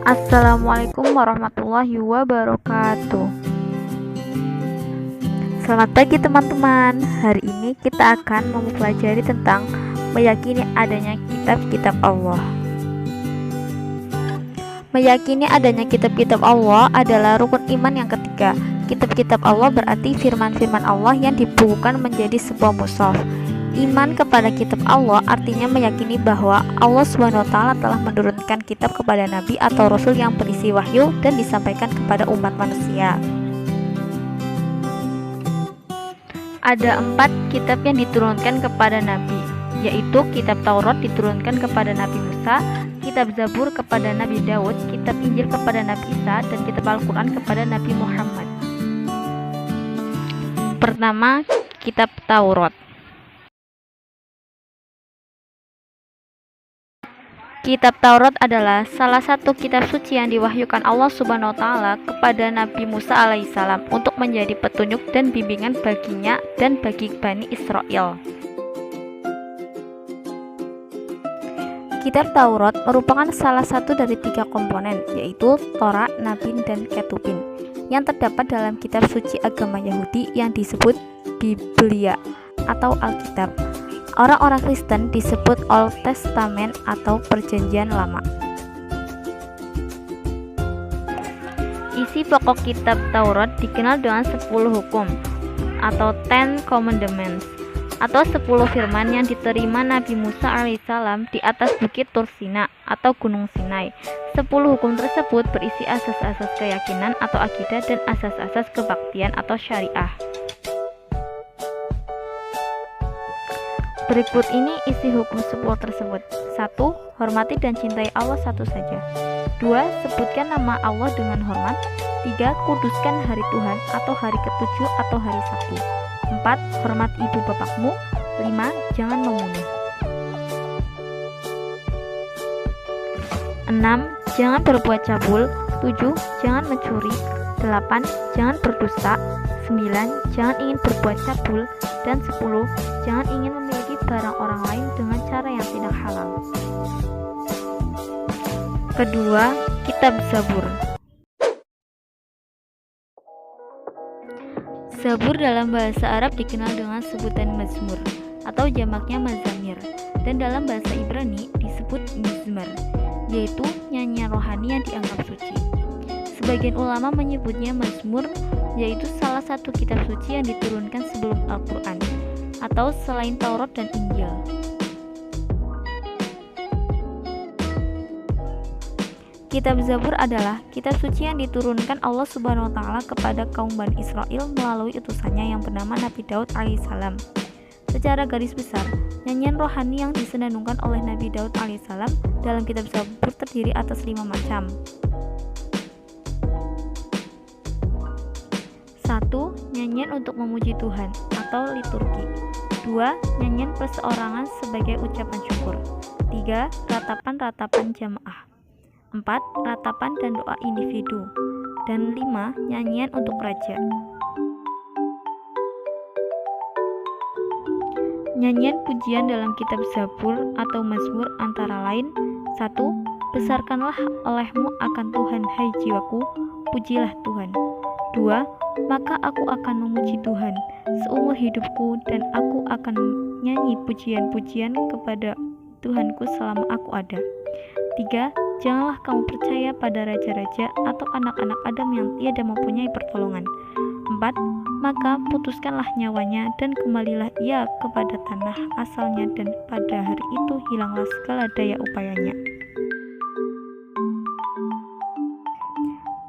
Assalamualaikum warahmatullahi wabarakatuh. Selamat pagi teman-teman. Hari ini kita akan mempelajari tentang meyakini adanya kitab-kitab Allah. Meyakini adanya kitab-kitab Allah adalah rukun iman yang ketiga. Kitab-kitab Allah berarti firman-firman Allah yang dibukukan menjadi sebuah mushaf. Iman kepada kitab Allah artinya meyakini bahwa Allah SWT telah menurunkan kitab kepada nabi atau rasul yang berisi wahyu dan disampaikan kepada umat manusia. Ada 4 kitab yang diturunkan kepada nabi, yaitu kitab Taurat diturunkan kepada Nabi Musa, kitab Zabur kepada Nabi Daud, kitab Injil kepada Nabi Isa, dan kitab Al-Quran kepada Nabi Muhammad. Pertama, kitab Taurat. Kitab Taurat adalah salah satu kitab suci yang diwahyukan Allah SWT kepada Nabi Musa alaihissalam untuk menjadi petunjuk dan bimbingan baginya dan bagi Bani Israel. Kitab Taurat merupakan salah satu dari 3 komponen, yaitu Torah, Nabi, dan Ketubin, yang terdapat dalam kitab suci agama Yahudi yang disebut Biblia atau Alkitab. Orang-orang Kristen disebut Old Testament atau Perjanjian Lama. Isi pokok kitab Taurat dikenal dengan 10 hukum atau 10 Commandments atau 10 firman yang diterima Nabi Musa alaihissalam di atas bukit Tur Sina atau Gunung Sinai. 10 hukum tersebut berisi asas-asas keyakinan atau akidah dan asas-asas kebaktian atau syariah. Berikut ini isi hukum 10 tersebut. 1. Hormati dan cintai Allah satu saja. 2. Sebutkan nama Allah dengan hormat. 3. Kuduskan hari Tuhan atau hari ke-7 atau hari Sabtu. 4. Hormat ibu bapakmu. 5. Jangan membunuh. 6. Jangan berbuat cabul. 7. Jangan mencuri. 8. Jangan berdusta. 9. Jangan ingin berbuat cabul. Dan 10. Jangan ingin memiliki barang orang lain dengan cara yang tidak halal. Kedua, kitab Zabur. Zabur dalam bahasa Arab dikenal dengan sebutan Mazmur atau jamaknya Mazamir, dan dalam bahasa Ibrani disebut Mizmar, yaitu nyanyian rohani yang dianggap suci. Sebagian ulama menyebutnya Mazmur, yaitu salah satu kitab suci yang diturunkan sebelum Al-Quran atau selain Taurat dan Injil. Kitab Zabur adalah kitab suci yang diturunkan Allah SWT kepada kaum Bani Israel melalui utusannya yang bernama Nabi Daud alaihissalam. Secara garis besar, nyanyian rohani yang disenandungkan oleh Nabi Daud alaihissalam dalam kitab Zabur terdiri atas 5 macam. 1. Nyanyian untuk memuji Tuhan atau liturgi. 2. Nyanyian perseorangan sebagai ucapan syukur. 3. Ratapan-ratapan jamaah. 4. Ratapan dan doa individu. Dan 5. Nyanyian untuk raja. Nyanyian pujian dalam kitab Zabur atau Mazmur antara lain: 1. Besarkanlah olehmu akan Tuhan, hai jiwaku, pujilah Tuhan. 2. Maka aku akan memuji Tuhan seumur hidupku, dan aku akan nyanyi pujian-pujian kepada Tuhanku selama aku ada. 3. Janganlah kamu percaya pada raja-raja atau anak-anak Adam yang tiada mempunyai pertolongan. 4. Maka putuskanlah nyawanya dan kembalilah ia kepada tanah asalnya, dan pada hari itu hilanglah segala daya upayanya.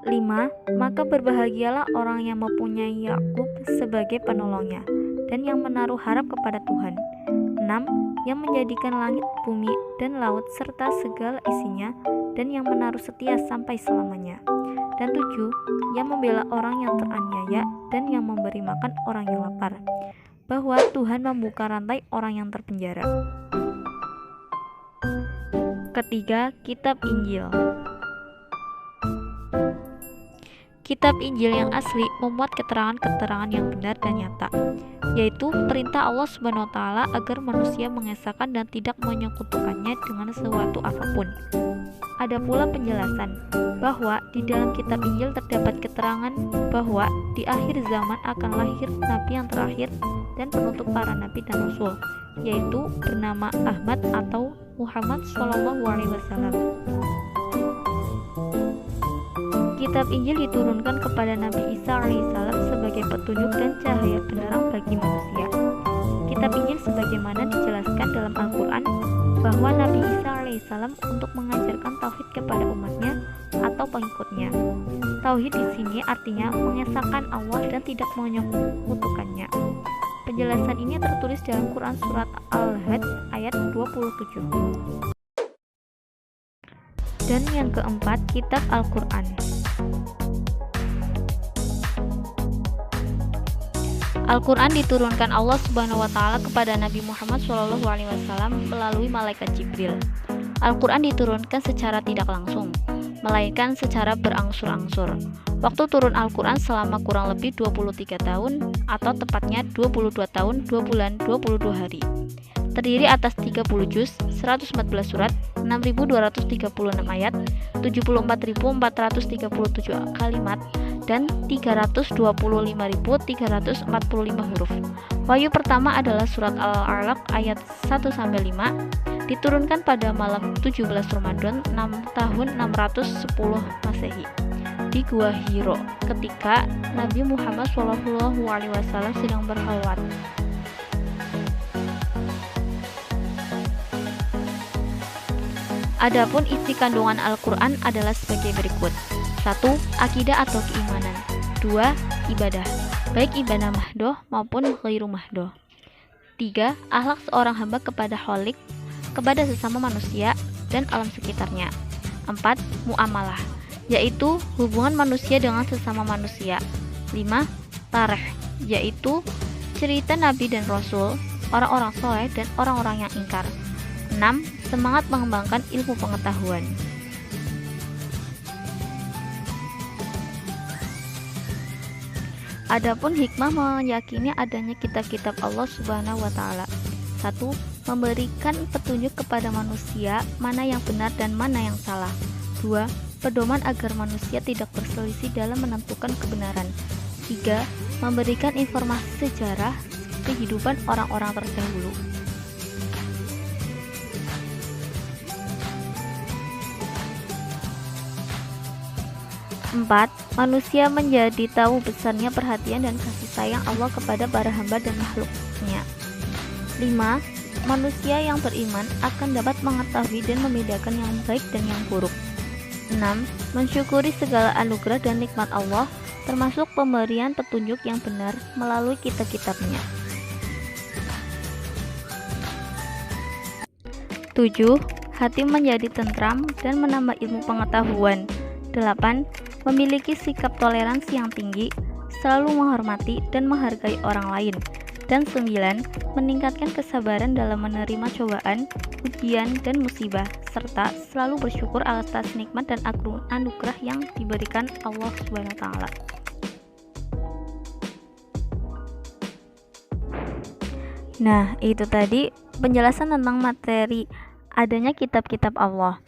5. Maka berbahagialah orang yang mempunyai Yakub sebagai penolongnya dan yang menaruh harap kepada Tuhan. 6. Yang menjadikan langit, bumi, dan laut serta segala isinya, dan yang menaruh setia sampai selamanya. Dan 7. Yang membela orang yang teraniaya dan yang memberi makan orang yang lapar, bahwa Tuhan membuka rantai orang yang terpenjara. Ketiga, kitab Injil. Kitab Injil yang asli memuat keterangan-keterangan yang benar dan nyata, yaitu perintah Allah SWT agar manusia mengesahkan dan tidak menyekutukannya dengan sesuatu apapun. Ada pula penjelasan bahwa di dalam kitab Injil terdapat keterangan bahwa di akhir zaman akan lahir nabi yang terakhir dan penutup para nabi dan rasul, yaitu bernama Ahmad atau Muhammad SAW. Kitab Injil diturunkan kepada Nabi Isa alaihissalam sebagai petunjuk dan cahaya penerang bagi manusia. Kitab Injil sebagaimana dijelaskan dalam Al-Quran bahwa Nabi Isa alaihissalam untuk mengajarkan tauhid kepada umatnya atau pengikutnya. Tauhid di sini artinya mengesahkan Allah dan tidak menyekutukannya. Penjelasan ini tertulis dalam Quran surat Al-Hajj ayat 27. Dan yang keempat, kitab Al-Quran. Al-Quran diturunkan Allah Subhanahu wa Ta'ala kepada Nabi Muhammad SAW melalui malaikat Jibril. Al-Quran diturunkan secara tidak langsung, melainkan secara berangsur-angsur. Waktu turun Al-Quran selama kurang lebih 23 tahun, atau tepatnya 22 tahun, 2 bulan, 22 hari. Terdiri atas 30 juz, 114 surat, 6.236 ayat, 74.437 kalimat, dan 325.345 huruf. Wahyu pertama adalah surat Al-Alaq ayat 1-5, diturunkan pada malam 17 Ramadan tahun 610 Masehi di Gua Hiro ketika Nabi Muhammad SAW sedang berkhalwat. Adapun isi kandungan Al-Quran adalah sebagai berikut. 1. Akidah atau keimanan. 2. Ibadah, baik ibadah mahdoh maupun ghairu mahdoh. 3. Akhlak seorang hamba kepada Khalik, kepada sesama manusia dan alam sekitarnya. 4. Muamalah, yaitu hubungan manusia dengan sesama manusia. 5. Tarikh, yaitu cerita Nabi dan Rasul, orang-orang soleh dan orang-orang yang ingkar. 6. Semangat mengembangkan ilmu pengetahuan. Adapun hikmah meyakini adanya kitab-kitab Allah Subhanahu wa Ta'ala. 1. Memberikan petunjuk kepada manusia mana yang benar dan mana yang salah. 2. Pedoman agar manusia tidak berselisih dalam menentukan kebenaran. 3. Memberikan informasi sejarah kehidupan orang-orang terdahulu. 4. Manusia menjadi tahu besarnya perhatian dan kasih sayang Allah kepada para hamba dan makhluknya. 5. Manusia yang beriman akan dapat mengetahui dan membedakan yang baik dan yang buruk. 6. Mensyukuri segala anugerah dan nikmat Allah, termasuk pemberian petunjuk yang benar melalui kitab-kitabnya. 7. Hati menjadi tentram dan menambah ilmu pengetahuan. 8. Memiliki sikap toleransi yang tinggi, selalu menghormati dan menghargai orang lain. Dan 9. Meningkatkan kesabaran dalam menerima cobaan, ujian, dan musibah, serta selalu bersyukur atas nikmat dan anugerah yang diberikan Allah Subhanahu wa Ta'ala. Nah, itu tadi penjelasan tentang materi adanya kitab-kitab Allah.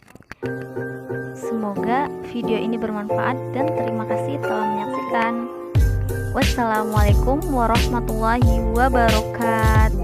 Semoga video ini bermanfaat dan terima kasih telah menyaksikan. Wassalamualaikum warahmatullahi wabarakatuh.